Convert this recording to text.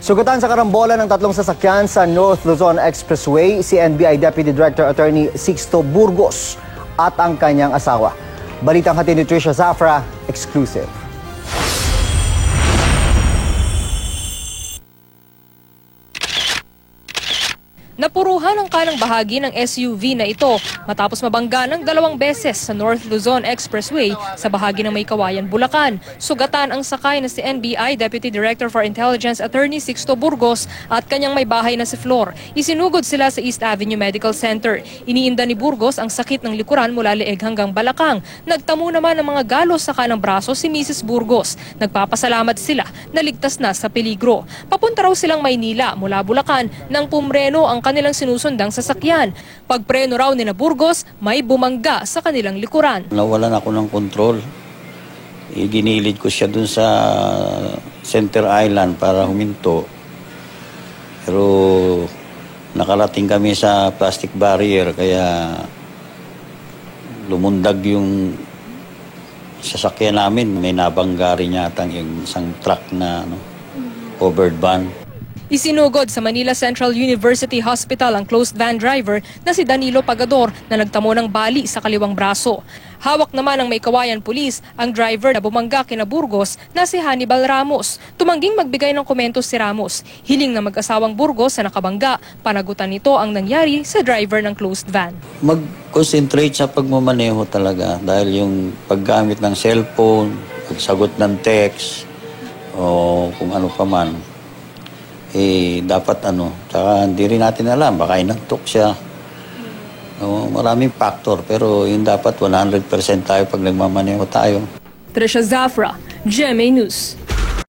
Sugatan sa karambola ng tatlong sasakyan sa North Luzon Expressway, si NBI Deputy Director Attorney Sixto Burgos at ang kanyang asawa. Balitang hatid ni Trisha Zafra, exclusive. Napuruhan ang kanang bahagi ng SUV na ito matapos mabangga ng 2 beses sa North Luzon Expressway sa bahagi ng Maykawayan, Bulacan. Sugatan ang sakay na si NBI Deputy Director for Intelligence Attorney Sixto Burgos at kanyang may bahay na si Flor. Isinugod sila sa East Avenue Medical Center. Iniinda ni Burgos ang sakit ng likuran mula leeg hanggang balakang. Nagtamo naman ng mga galos sa kanang braso si Mrs. Burgos. Nagpapasalamat sila na ligtas na sa peligro. Papunta raw silang Maynila mula Bulacan nang pumreno ang kanilang sinusundang sasakyan. Pagpreno raw ni na Burgos, may bumangga sa kanilang likuran. Nawalan ako ng kontrol. Ginilid ko siya dun sa Center Island para huminto. Pero nakarating kami sa plastic barrier kaya lumundag yung sasakyan namin. May nabangga rin yata yung isang truck na covered van. Isinugod sa Manila Central University Hospital ang closed van driver na si Danilo Pagador na nagtamo ng bali sa kaliwang braso. Hawak naman ng Maykawayan Police ang driver na bumangga kina Burgos na si Hannibal Ramos. Tumangging magbigay ng komento si Ramos. Hiling na mag-asawang Burgos sa nakabangga. Panagutan nito ang nangyari sa driver ng closed van. Mag-concentrate sa pagmamaneho talaga dahil yung paggamit ng cellphone, pagsagot ng text o kung ano pa man. Dapat tsaka hindi rin natin alam, baka inantok siya. Maraming factor, pero yun dapat 100% tayo pag nagmamaneho tayo. Trisha Zafra, GMA News.